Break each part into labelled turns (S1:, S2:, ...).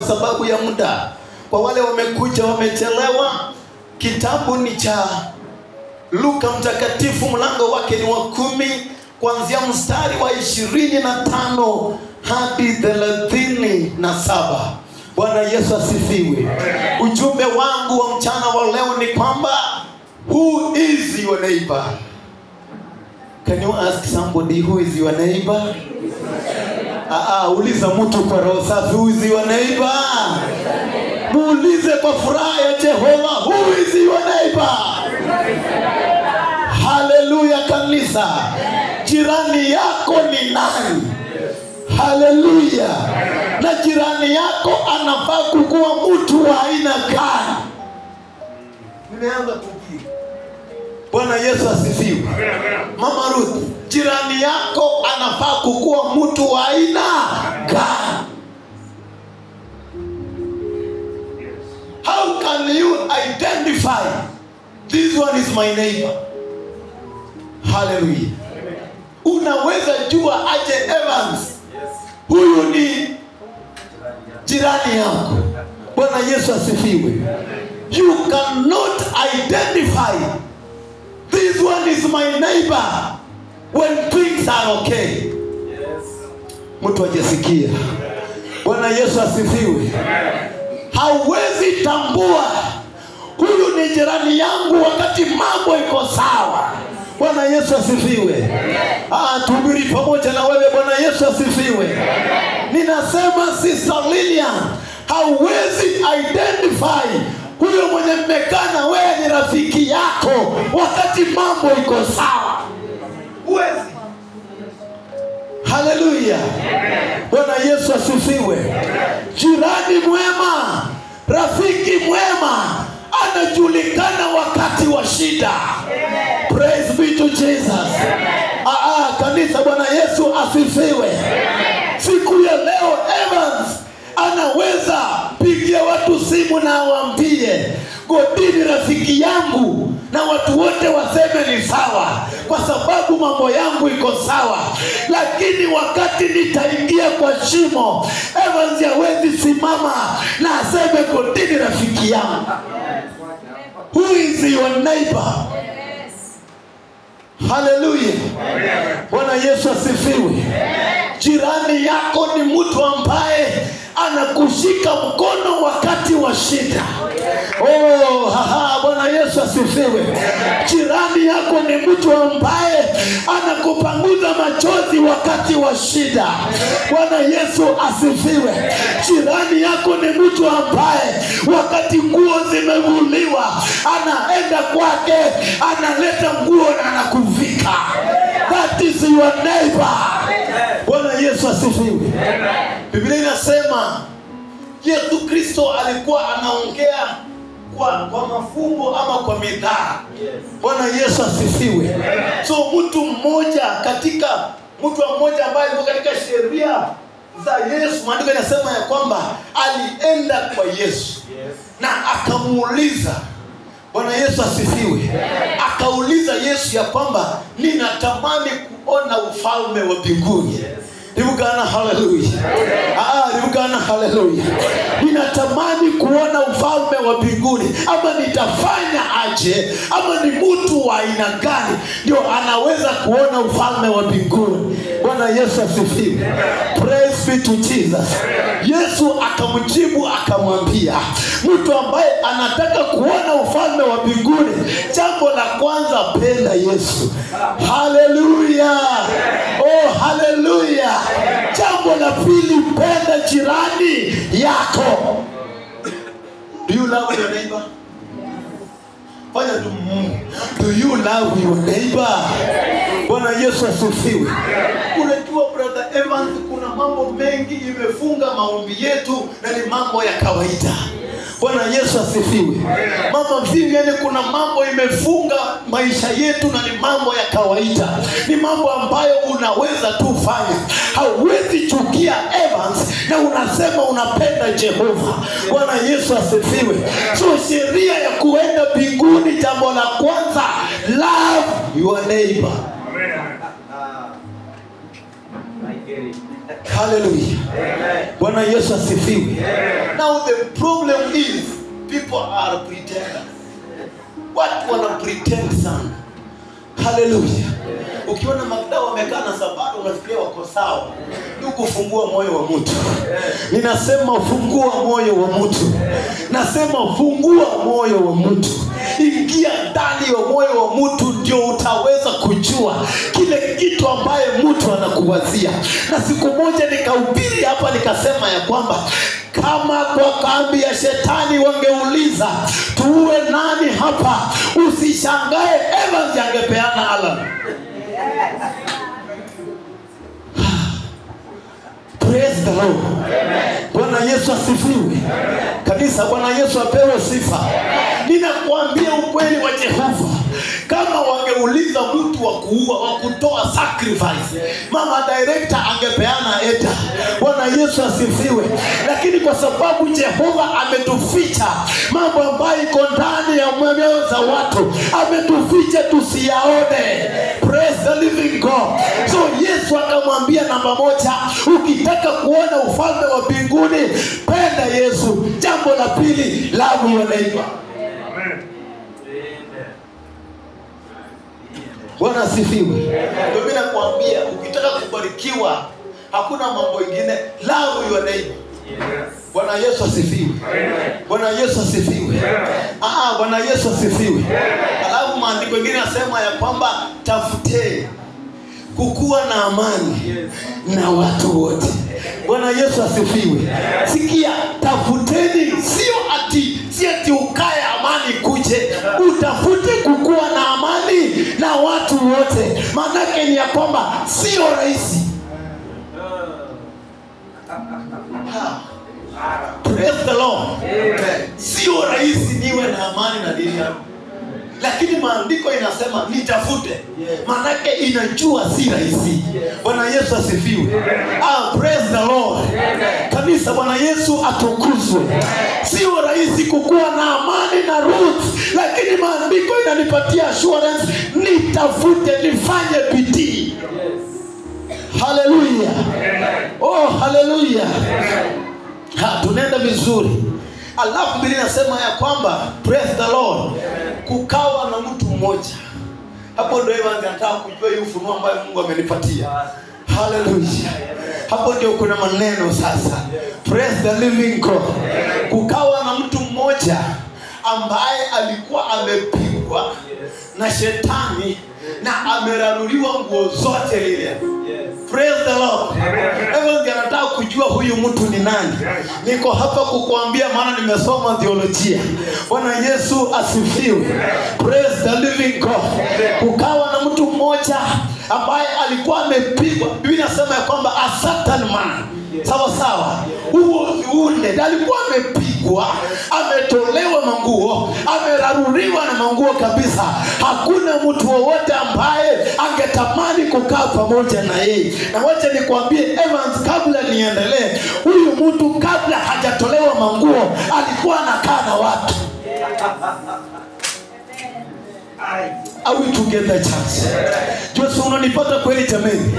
S1: sababu ya muda. Kwa wale wamekuja wamechelewa, kitabu ni cha Luka mtakatifu, mlango wake ni wa 10 kuanzia mstari wa 25 hadi 37. Bwana Yesu asifiwe. Ujumbe wangu wa mchana wa leo ni kwamba who is your neighbor? Can you ask somebody who is your neighbor? Uliza mtu kwa roho safi, who is your neighbor? Muulize kwa furaha ya Jehova, who is your neighbor? Hallelujah kanisa. Jirani yako ni nani? Hallelujah. Na jirani yako anafaa kukuwa mtu wa aina gani? Nimeanza kuhubiri. Bwana Yesu asifiwe. Mama Ruth, jirani yako anafaa kukuwa mtu wa aina gani? How can you identify this one is my neighbor? Hallelujah. Unaweza jua aje Evans, huyu ni jirani yako? Bwana Yesu asifiwe. You cannot identify this one is my neighbor when things are okay. Mtu ajisikia. Bwana Yesu asifiwe. Hauwezi tambua huyu ni jirani yangu wakati mambo iko sawa. Bwana Yesu asifiwe. Tuhubiri pamoja na wewe. Bwana Yesu asifiwe. Ninasema Sister Lilian, hauwezi identify huyo mwenye mmekana wewe ni rafiki yako wakati mambo iko sawa. Huwezi. Hallelujah. Bwana Yesu asifiwe. Jirani mwema, rafiki mwema anajulikana wakati wa shida. Praise be to Jesus. Kanisa, Bwana Yesu asifiwe. Siku ya leo Evans anaweza pigia watu simu na waambie, Godini rafiki yangu, na watu wote waseme ni sawa kwa sababu mambo yangu iko sawa. Lakini wakati nitaingia kwa shimo, Evans hawezi simama na aseme Godini rafiki yangu. Who is your neighbor? Hallelujah. Bwana Yesu asifiwe. Jirani yako ni mtu ambaye anakushika mkono wakati wa shida. Bwana Yesu asifiwe. Jirani yako ni mtu ambaye anakupanguza machozi wakati wa shida. Bwana Yesu asifiwe. Jirani yako ni mtu ambaye wakati nguo zimevuliwa anaenda kwake, analeta nguo na anakuvika. That is your neighbor. Bwana Yesu asifiwe. Biblia inasema Yesu Kristo alikuwa anaongea kwa mafumbo ama kwa mithali. Bwana Yesu asifiwe. So mtu mmoja ambaye alikuwa katika sheria za Yesu, maandiko yanasema ya kwamba alienda kwa Yesu na akamuuliza. Bwana Yesu asifiwe. Akauliza Yesu ya kwamba ninatamani kuona ufalme wa mbinguni. Nibugana hallelujah. Nibugana hallelujah. Ninatamani kuona ufalme wa mbinguni, ama nitafanya aje, ama ni mtu wa aina gani ndio anaweza kuona ufalme wa mbinguni? Bwana Yesu asifiwe. Praise be to Jesus. Yesu akamjibu akamwambia, mtu ambaye anataka kuona ufalme wa mbinguni, jambo la kwanza penda Yesu. Hallelujah. Hallelujah. Jambo la pili, penda jirani yako. Do you love your neighbor? Fanya tu Mungu. Do you love your neighbor? Bwana Yesu asifiwe. Unajua brother Evans, kuna mambo mengi imefunga maombi yetu na ni mambo ya kawaida. Bwana Yesu asifiwe. Mama Vivian, kuna mambo imefunga maisha yetu na ni mambo ya kawaida. Ni mambo ambayo unaweza tu fanya. Hauwezi chukia Evans na unasema unapenda Jehova. Bwana Yesu asifiwe. So sheria ya kuenda mbinguni, jambo la kwanza, love your neighbor. Hallelujah. Bwana Yesu asifiwe. Na people are pretenders. Watu wana pretend sana. Hallelujah. Ukiona Magdao wamekaa na Sabato unafikiria wako sawa. Ndugu, fungua moyo wa mtu. Ninasema fungua moyo wa mtu. Nasema fungua moyo wa mtu. Ingia ndani ya moyo wa mtu, ndio utaweza kujua kile kitu ambaye mtu anakuwazia. Na siku moja nikahubiri hapa nikasema ya kwamba kama kwa kambi ya shetani wangeuliza tuwe nani hapa, usishangae Evans angepeana Alan. Praise the Lord. Bwana Yesu asifiwe. Kanisa, Bwana Yesu apewe sifa. Ninakuambia ukweli wa Jehova, kama wangeuliza mtu wa kuua, wa kutoa sacrifice, mama director angepeana Eta. Bwana Yesu asifiwe. Lakini kwa sababu Jehova ametuficha mambo ambayo iko ndani ya mioyo za watu, ametuficha tusiyaone. Praise the living God. So Yesu akamwambia namba moja, ukitaka kuona ufalme wa mbinguni, penda Yesu. Jambo la pili, love your neighbor. Bwana asifiwe. Ndio mimi nakwambia ukitaka kubarikiwa hakuna mambo mengine, love your neighbor. Bwana Yesu asifiwe. Bwana Yesu asifiwe. Bwana Yesu asifiwe. Alafu maandiko mengine yanasema ya kwamba tafuteni kukuwa na amani na watu wote. Bwana Yesu asifiwe. Sikia, tafuteni, sio ati ukae amani kuje. Utafute kukuwa na amani na watu wote. Maana yake ni ya kwamba sio rahisi. Praise the Lord. Sio rahisi niwe na amani na dini yangu. Lakini maandiko inasema nitafute. Maana yake inajua si rahisi. Bwana Yesu asifiwe. Praise the Lord. Kanisa, Bwana Yesu atukuzwe. Sio rahisi kukuwa na amani na Ruth, lakini maandiko inanipatia assurance, nitafute, nifanye bidii. Hallelujah. Oh, hallelujah. Tunaenda vizuri. Alafu Biblia inasema ya kwamba praise the Lord, kukawa na mtu mmoja. Hapo ndio Evans anataka kujua hiyo ufunuo ambayo Mungu amenipatia. Hallelujah. Hapo ndio kuna maneno sasa. Praise the living God. Kukawa na mtu mmoja ambaye alikuwa amepigwa na shetani na ameraruliwa nguo zote lile. Praise the Lord. Evans anataka kujua huyu mtu ni nani. Niko hapa kukuambia maana nimesoma theolojia. Bwana Yesu asifiwe. Praise the living God. Kukawa na mtu mmoja ambaye alikuwa amepigwa. Biblia inasema ya kwamba a certain man. Sawa sawa. Huo yule alikuwa amepigwa, ametolewa manguo, ameraruliwa na manguo kabisa. Hakuna mtu wowote ambaye angetamani kukaa pamoja na yeye. Na wacha nikwambie Evans, kabla niendelee, huyu mtu kabla hajatolewa manguo alikuwa anakaa na watu. Are we together, church? Yesu, unanipata kweli jamani?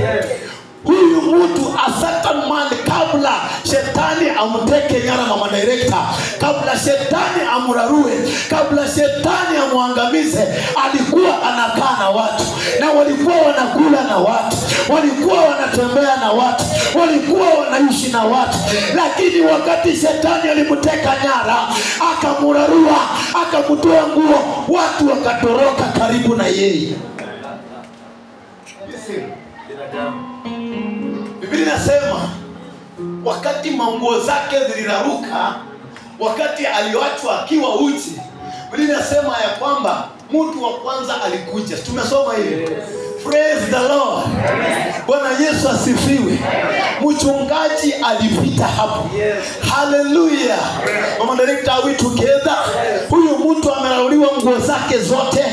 S1: Huyu mtu a certain man, kabla shetani amteke nyara mama director, kabla shetani amurarue, kabla shetani amuangamize, alikuwa anakaa na watu, na walikuwa wanakula na watu, walikuwa wanatembea na watu, walikuwa wanaishi na watu. Lakini wakati shetani alimteka nyara, akamurarua, akamtoa nguo, watu wakatoroka karibu na yeye. Biblia inasema wakati manguo zake ziliraruka, wakati aliachwa akiwa uchi, Biblia inasema ya kwamba mtu wa kwanza alikuja. Tumesoma hiyo. Praise the Lord. Bwana Yesu asifiwe. Mchungaji alipita hapo. Hallelujah. Mama director, are we together? Huyu mtu ameraruliwa nguo zake zote,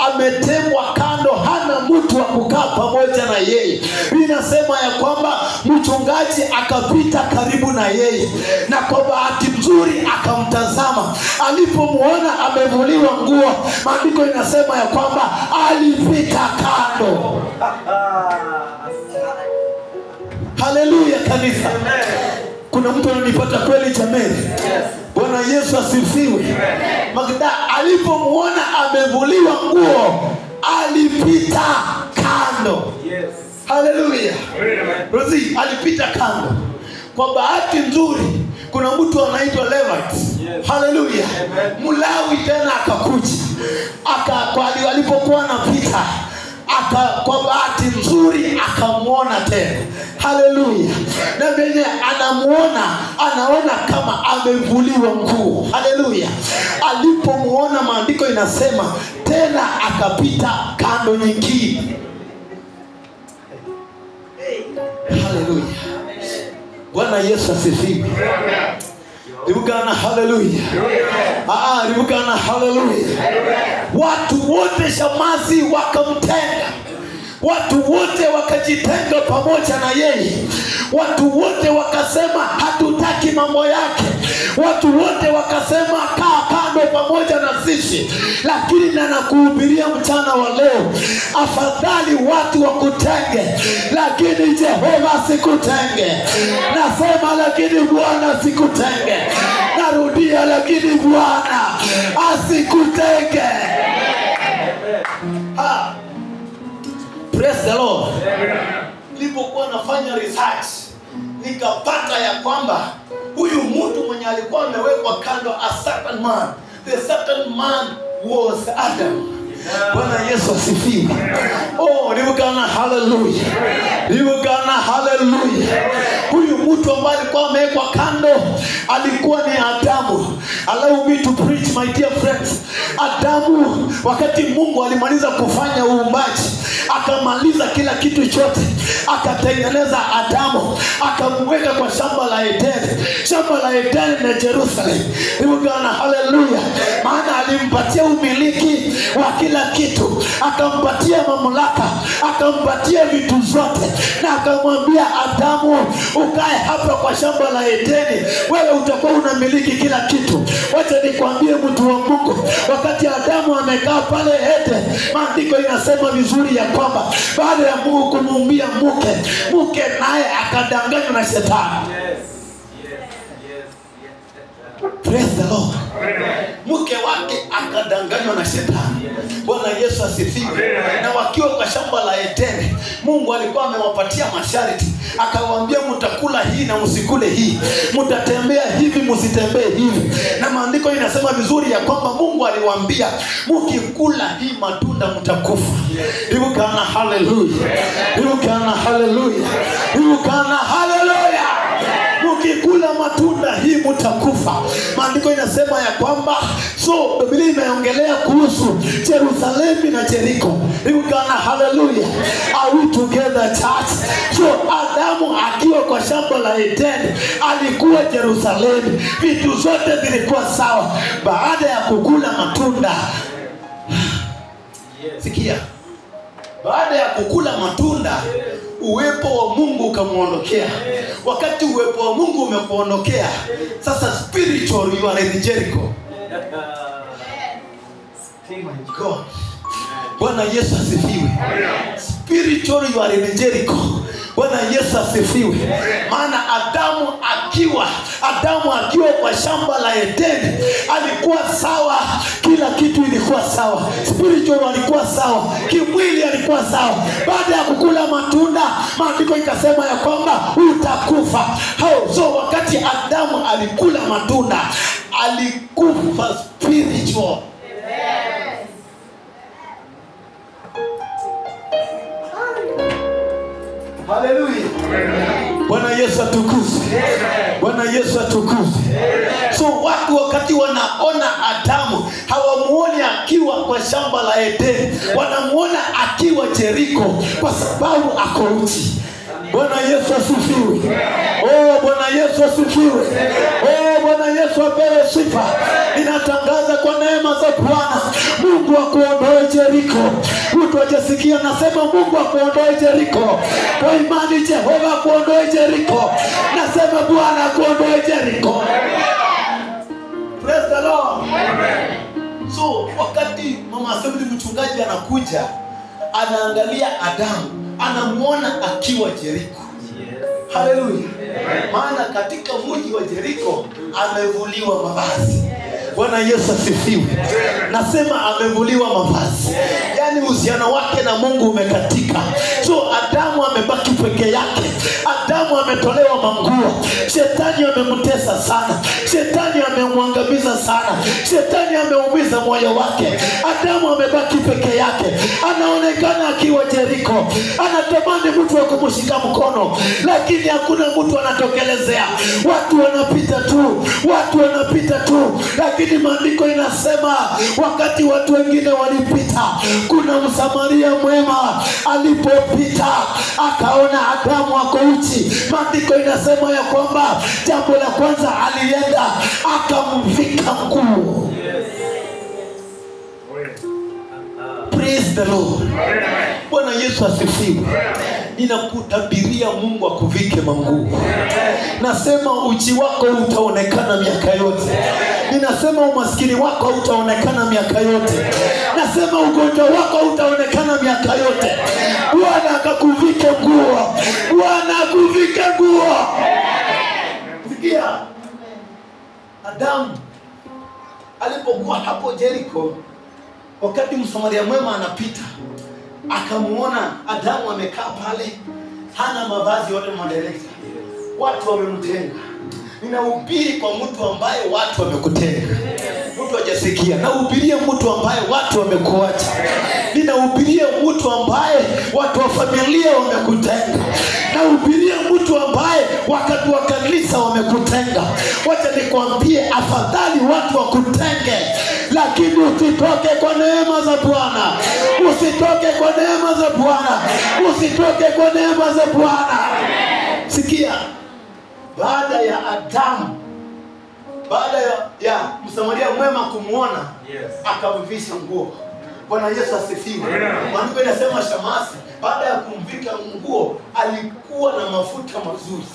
S1: ametengwa kando, hana mtu wa kukaa pamoja na yeye. Inasema ya kwamba mchungaji akapita karibu na yeye, na kwa bahati nzuri akamtazama. Alipomuona amevuliwa nguo, maandiko inasema ya kwamba alipita kando. Hallelujah kanisa. Kuna mtu ananipata kweli jamani? Bwana Yesu asifiwe. Magda alipomuona amevuliwa nguo, alipita kando. Haleluya. Rozi alipita kando. Kwa bahati nzuri kuna mtu anaitwa Levite. Haleluya. Mlawi tena akakuja. Alipokuwa anapita, kwa bahati nzuri akamuona tena. Haleluya. Na mwenye anaona kama amevuliwa nguo. Haleluya. Alipomuona, maandiko inasema tena akapita kando nyingine. Haleluya. Bwana Yesu asifiwe. Ribukana haleluya. Ribukana haleluya. Watu wote Shamazi wakamtenga. Watu wote wakajitenga pamoja na yeye. Watu wote wakasema hatutaki mambo yake. Watu wote wakasema kaa kando pamoja na sisi. Lakini nakuhubiria mchana wa leo, afadhali watu wakutenge, lakini Jehova sikutenge. Nasema lakini Bwana sikutenge. Narudia, lakini Bwana asikutenge. Praise the Lord. Nilipokuwa nafanya research, nikapata ya kwamba huyu mtu mwenye alikuwa amewekwa kando, a certain man, the certain man was Adam. Bwana Yesu asifiwe. Ribukana haleluya. Ribukana haleluya. Huyu mtu ambaye alikuwa amewekwa kando alikuwa ni Adamu. Allow me to preach, my dear friends. Adamu, wakati Mungu alimaliza kufanya uumbaji, akamaliza kila kitu chote, akatengeneza Adamu, akamweka kwa shamba la Edeni. Shamba la Edeni na Jerusalem. Ribukana haleluya. Maana alimpatia umiliki wa kila kitu, akampatia mamlaka, akampatia vitu zote, na akamwambia Adamu, ukae hapa kwa shamba la Edeni, wewe utakuwa unamiliki kila kitu. Wacha nikwambie mtu wa Mungu, wakati Adamu amekaa pale Edeni, maandiko inasema vizuri ya kwamba baada ya Mungu kumuumbia mke naye akadanganywa na shetani. Praise the Lord. Mke wake akadanganywa na shetani. Bwana Yesu asifiwe. Na wakiwa kwa shamba la Edeni, Mungu alikuwa amewapatia masharti. Akawaambia mtakula hii na msikule hii. Mtatembea hivi, msitembee hivi. Na maandiko inasema vizuri ya kwamba Mungu aliwaambia mkikula hii matunda mtakufa. Ribukana haleluya. Ribukana haleluya. Ribukana haleluya. Mkikula matunda hii mtakufa. Maandiko inasema ya kwamba Biblia imeongelea kuhusu Yerusalemu na Jericho. Ribukana haleluya. Are we together, church? Adamu akiwa kwa shamba la Edeni alikuwa Yerusalemu. Vitu zote zilikuwa sawa. Baada ya kukula matunda, sikia, baada ya kukula matunda, uwepo wa Mungu ukamuondokea. Wakati uwepo wa Mungu umekuondokea, sasa spiritual you are in Jericho. God. Bwana Yesu asifiwe. Spiritual you are in Jericho. Bwana Yesu asifiwe. Maana Adamu akiwa kwa shamba la Edeni alikuwa sawa, kila kitu ilikuwa sawa. Spiritual alikuwa sawa, kimwili alikuwa sawa. Baada ya kukula matunda, maandiko ikasema ya kwamba utakufa. Wakati Adamu alikula matunda, alikufa spiritual. Haleluya. Bwana Yesu atukuzwe. Bwana Yesu atukuzwe. Watu wakati wanaona Adamu hawamuoni akiwa kwa shamba la Edeni, wanamuona akiwa Jericho kwa sababu ako uchi. Bwana Yesu asifiwe. Bwana Yesu asifiwe. Bwana Yesu apewe sifa. Ninatangaza kwa neema za Bwana, Mungu akuondoe Jericho. Mtu ajasikia nasema Mungu akuondoe Jericho. Kwa imani Jehova akuondoe Jericho. Nasema Bwana akuondoe Jericho. Praise the Lord. Amen. Wakati mama Assembly mchungaji anakuja, anaangalia Adamu, anamuona akiwa Jericho. Haleluya. Maana katika mji wa Jericho amevuliwa mavazi. Bwana Yesu asifiwe. Nasema amevuliwa mavazi. Yaani uhusiano wake na Mungu umekatika. So Adamu amebaki peke yake. Adamu ametolewa manguo. Shetani amemtesa sana. Shetani amemwangamiza sana. Shetani ameumiza moyo wake. Adamu amebaki peke yake. Anaonekana akiwa Jericho. Anatamani mtu wa kumshika mkono, lakini hakuna mtu anatokelezea. Watu wanapita tu. Watu wanapita tu. Lakini maandiko inasema wakati watu wengine walipita, kuna Msamaria mwema alipopita akaona Adamu ako uchi. Maandiko inasema ya kwamba jambo la kwanza alienda akamvika nguo. Praise the Lord. Bwana Yesu asifiwe. Ninakutabiria Mungu akuvike manguo. Nasema uchi wako utaonekana miaka yote. Ninasema umaskini wako utaonekana miaka yote. Nasema ugonjwa wako utaonekana miaka yote. Bwana akakuvike nguo. Bwana akuvike nguo. Sikia. Adamu alipokuwa hapo Jericho, wakati Msamaria mwema anapita, akamuona Adamu amekaa pale, hana mavazi, wale madirekta. Watu wamemtenga. Ninahubiri kwa mtu ambaye watu wamekutenga. Mtu hajasikia. Nahubiria mtu ambaye watu wamekuacha. Ninahubiria mtu ambaye watu wa familia wamekutenga. Nahubiria mtu ambaye wakati wa kanisa wamekutenga. Wacha nikwambie, afadhali watu wakutenge, lakini usitoke kwa neema za Bwana. Usitoke kwa neema za Bwana. Usitoke kwa neema za Bwana. Sikia. Baada ya Adamu, baada ya Msamaria mwema kumuona, akamvisha nguo. Bwana Yesu asifiwe. Maandiko inasema Shamasi baada ya kumvika nguo alikuwa na mafuta mazuri.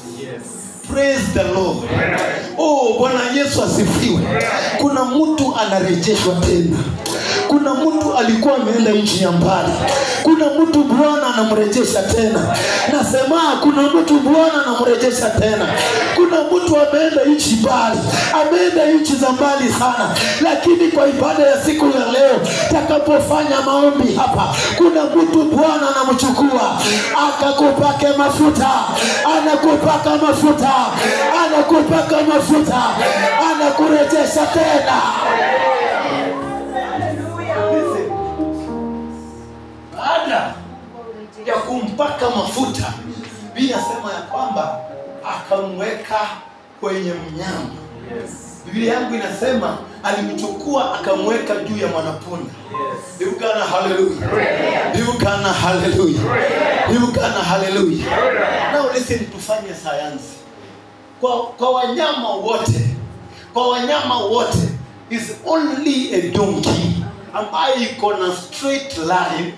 S1: Praise the Lord. Oh, Bwana Yesu asifiwe. Kuna mtu anarejeshwa tena. Kuna mtu alikuwa ameenda nchi ya mbali. Kuna mtu Bwana anamrejesha tena. Nasema kuna mtu Bwana anamrejesha tena. Kuna mtu ameenda nchi mbali. Ameenda nchi za mbali sana. Lakini kwa ibada ya siku ya leo, takapofanya maombi hapa, kuna mtu Bwana anamchukua, akakupake mafuta. Anakupaka mafuta. Anakupaka mafuta. Anakurejesha tena. Baada ya kumpaka mafuta, Biblia inasema ya kwamba akamweka kwenye mnyama. Biblia yangu inasema alimchukua akamweka juu ya mwanapunda. Bibukana hallelujah. Bibukana hallelujah. Bibukana hallelujah. Now listen, tufanye sayansi. Kwa wanyama wote, kwa wanyama wote is only a donkey ambaye iko na straight line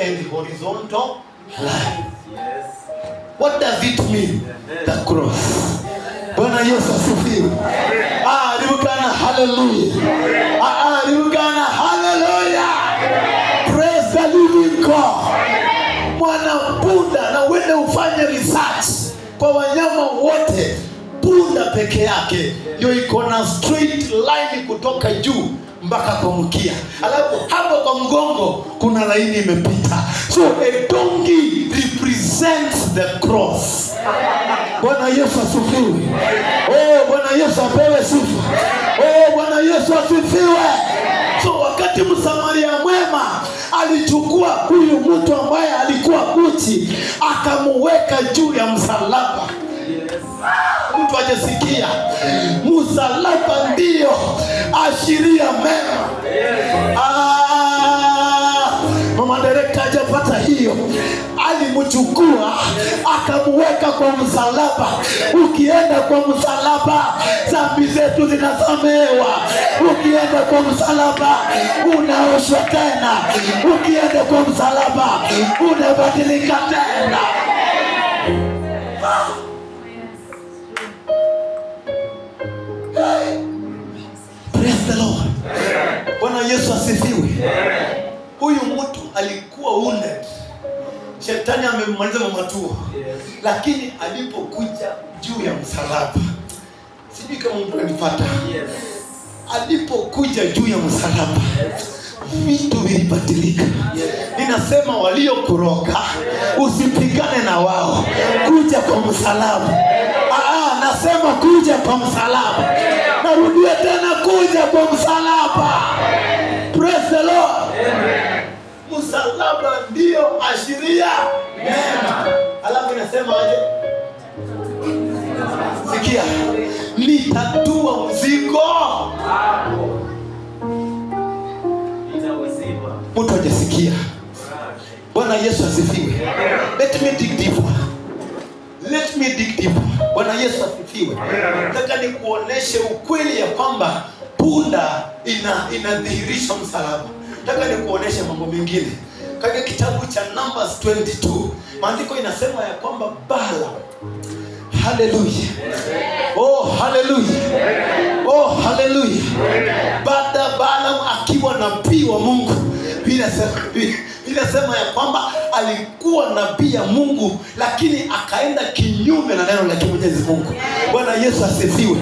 S1: and horizontal line. What does it mean? The cross. Bwana Yesu asifiwe. Ribukana hallelujah. Ribukana hallelujah. Praise the living God. Mwana punda, na uende ufanye research kwa wanyama wote, punda peke yake ndio iko na straight line kutoka juu mpaka kwa mkia. Alafu hapo kwa mgongo kuna laini imepita. So a donkey represents the cross. Bwana Yesu asifiwe. Oh, Bwana Yesu apewe sifa. Oh, Bwana Yesu asifiwe. So wakati Msamaria mwema alichukua huyu mtu ambaye alikuwa uchi, akamuweka juu ya msalaba. Mtu hajasikia. Msalaba ndio ashiria mema. Mama director hajapata hiyo. Alimchukua akamuweka kwa msalaba. Ukienda kwa msalaba, dhambi zetu zinasamehewa. Ukienda kwa msalaba, unaoshwa tena. Ukienda kwa msalaba, unabadilika tena. Praise the Lord. Bwana Yesu asifiwe. Huyu mtu alikuwa wounded. Shetani amemmaliza mamatuo. Lakini alipokuja juu ya msalaba, sijui kama mtu anipata. Alipokuja juu ya msalaba, vitu vilibadilika. Ninasema waliokuroga usipigane na wao, kuja kwa msalaba. Nasema kuja kwa msalaba. Narudia tena, kuja kwa msalaba. Praise the Lord. Msalaba ndio ashiria neema. Alafu inasema aje? Sikia, nitatua mzigo. Mtu hajasikia. Bwana Yesu asifiwe. Let me dig deeper. Let me dig deeper. Bwana Yesu asifiwe. Nataka nikuoneshe ukweli ya kwamba punda inadhihirisha msalaba. Nataka nikuoneshe mambo mengine. Katika kitabu cha Numbers 22, maandiko inasema ya kwamba Balaam, hallelujah. Oh hallelujah. Oh hallelujah. Baada Balaam akiwa nabii wa Mungu, inasema ya kwamba alikuwa nabii ya Mungu, lakini akaenda kinyume na neno la Mwenyezi Mungu. Bwana Yesu asifiwe.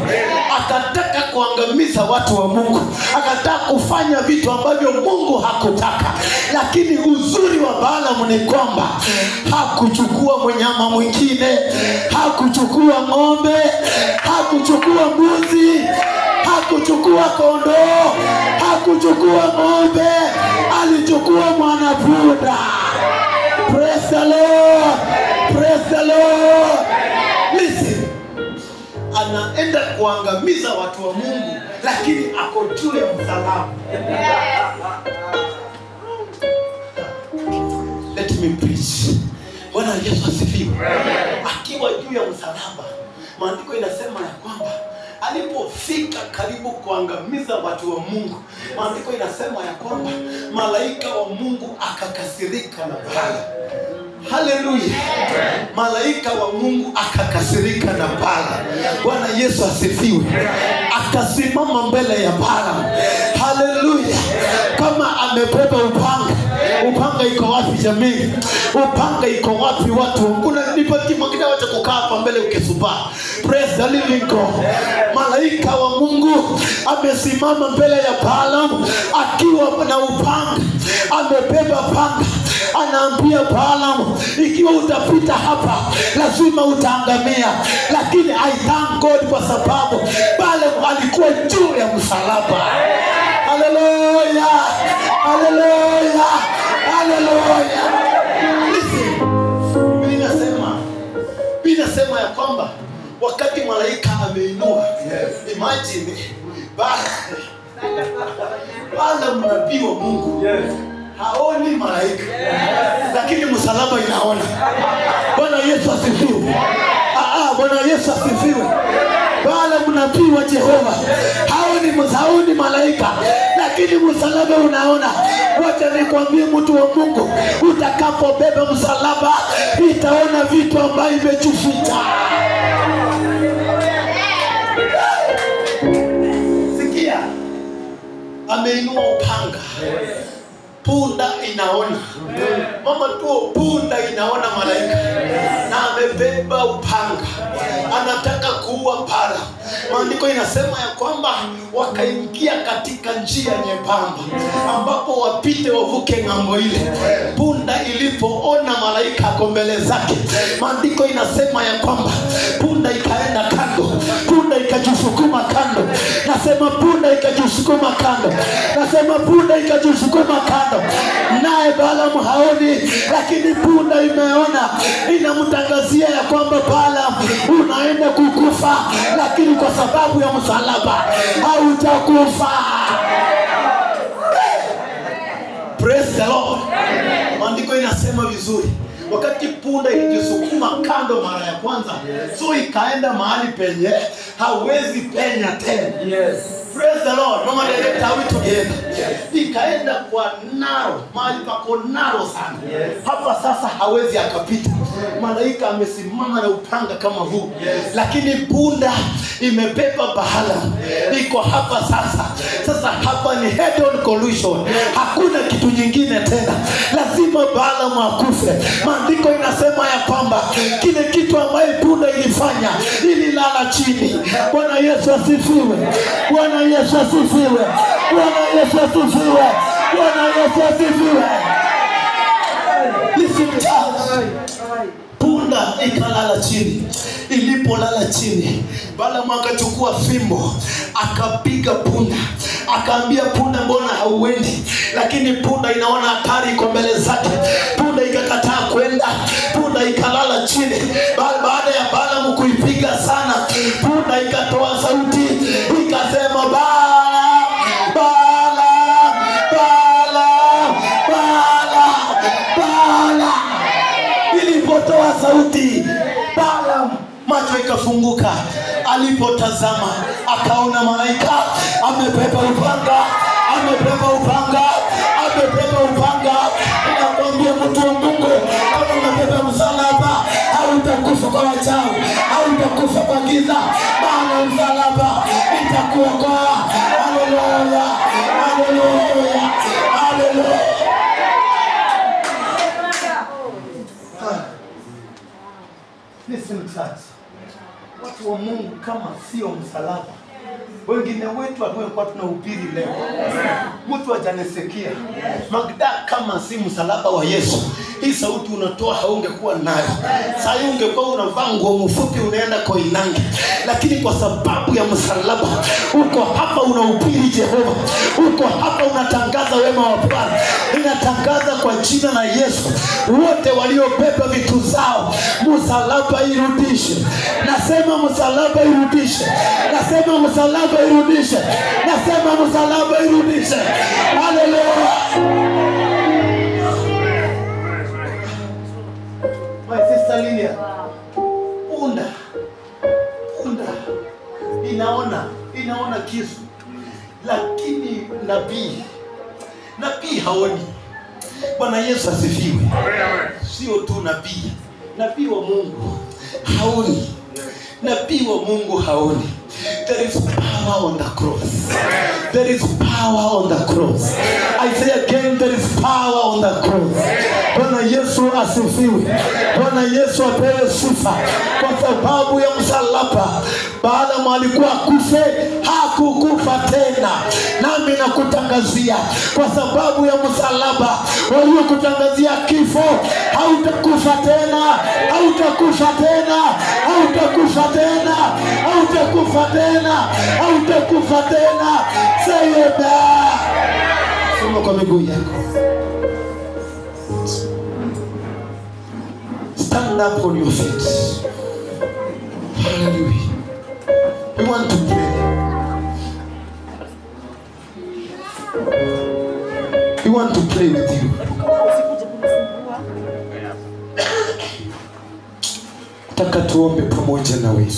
S1: Akataka kuangamiza watu wa Mungu, akataka kufanya vitu ambavyo Mungu hakutaka. Lakini uzuri wa Balaam ni kwamba hakuchukua mnyama mwingine, hakuchukua ng'ombe, hakuchukua mbuzi, hakuchukua kondoo, hakuchukua ng'ombe, alichukua mwanapunda. Praise the Lord. Praise the Lord. Listen. Anaenda kuangamiza watu wa Mungu, lakini ako juu ya msalaba. Let me preach. Bwana Yesu asifiwe. Akiwa juu ya msalaba, maandiko inasema ya kwamba alipofika karibu kuangamiza watu wa Mungu, maandiko inasema ya kwamba malaika wa Mungu akakasirika na Balaam. Hallelujah. Malaika wa Mungu akakasirika na Balaam. Bwana Yesu asifiwe. Akasimama mbele ya Balaam. Hallelujah. Kama amebeba upanga. Upanga iko wapi jamii? Upanga iko wapi watu? Kuna nipati mwingine wacha kukaa hapa mbele ukisuba. Praise the living God. Malaika wa Mungu amesimama mbele ya Balaam akiwa na upanga. Amebeba panga. Anaambia Balaam, ikiwa utapita hapa lazima utaangamia. Lakini I thank God kwa sababu Balaam alikuwa juu ya msalaba. Hallelujah. Hallelujah. Hallelujah. Listen. Biblia inasema ya kwamba wakati malaika ameinua, imagine Balaam nabii wa Mungu, haoni malaika, lakini msalaba inaona. Bwana Yesu asifiwe. Bwana Yesu asifiwe. Balaam nabii wa Jehova haoni malaika, lakini msalaba unaona. Wacha nikwambie mtu wa Mungu, utakapobeba msalaba itaona vitu ambavyo vimejificha. Sikia, ameinua upanga. Punda inaona. Mama tu punda inaona malaika. Na amebeba upanga. Anataka kuua Balaam. Maandiko inasema ya kwamba wakaingia katika njia nyembamba ambapo wapite wavuke ng'ambo ile. Punda ilipoona malaika kwa mbele zake, maandiko inasema ya kwamba punda ikaenda kando. Punda ikajisukuma kando. Nasema punda ikajisukuma kando. Nasema punda ikajisukuma kando. Naye Balaam haoni, lakini punda imeona. Inamtangazia ya kwamba Balaam unaenda kukufa, lakini kwa sababu ya msalaba hautakufa. Praise the Lord. Maandiko inasema vizuri, wakati punda ilijisukuma kando mara ya kwanza, so ikaenda mahali penye hawezi penya tena. Praise the Lord. Mama director, are we together? Ikaenda kwa naro, mahali pako naro sana. Hapa sasa hawezi akapita. malaika amesimama na upanga kama huu. Lakini punda imebeba Balaam, iko hapa sasa. Sasa hapa ni head on collision, hakuna kitu nyingine tena, lazima Balaam akufe. Maandiko inasema ya kwamba kile kitu ambaye punda ilifanya ililala chini. Bwana Yesu asifiwe, Bwana Yesu asifiwe, Bwana Yesu asifiwe, Bwana Yesu asifiwe. Punda ikalala chini. Ilipolala chini, Balaam akachukua fimbo akapiga punda, akaambia punda, mbona hauendi? Lakini punda inaona hatari iko mbele zake. Punda ikakataa kwenda, punda ikalala chini. Baada ya Balaam kuipiga sana, punda ikatoa sauti ikasema, Balaam, Balaam, Balaam, Balaam, Balaam. Ilipotoa sauti, Balaam macho ikafunguka. Alipotazama akaona malaika amebeba upanga, amebeba upanga, amebeba upanga. Nakwambia mtu wa Mungu, kama unabeba msalaba, hautakufa kwa wachawi, hautakufa kwa giza, maana msalaba itakuokoa. Haleluya, haleluya, haleluya. Listen church, watu wa Mungu, kama sio msalaba, wengine wetu hatuekuwa tunahubiri leo. Mtu ajanisikia Magda, kama si msalaba wa Yesu, hii sauti unatoa haungekuwa nayo. Sasa ungekuwa unavaa nguo mfupi unaenda Koinange, lakini kwa sababu ya msalaba uko hapa unahubiri Jehova, uko hapa unatangaza wema wa Bwana. Ninatangaza kwa jina la Yesu, wote waliobeba vitu zao, msalaba irudishe. Nasema msalaba irudishe, nasema msalaba irudishe, nasema msalaba irudishe. Haleluya. My sister Lilia, punda inaona kisu, lakini nabii haoni. Bwana Yesu asifiwe. Sio tu nabii wa Mungu haoni. Nabii wa Mungu haoni. There is power on the cross. There is power on the cross. I say again, there is power on the cross. Bwana Yesu asifiwe. Bwana Yesu apewe sifa. Kwa sababu ya msalaba, Balaam alikuwa kufe, hakukufa tena. Nami nakutangazia, kwa sababu ya msalaba, waliokutangazia kifo, hautakufa tena, hautakufa tena, hautakufa tena, hautakufa tena, hautakufa tena. Say amen. Soma kwa miguu yako. Stand up on your feet. Hallelujah. We want to pray. We want to pray with you. Taka tuombe pamoja na wewe.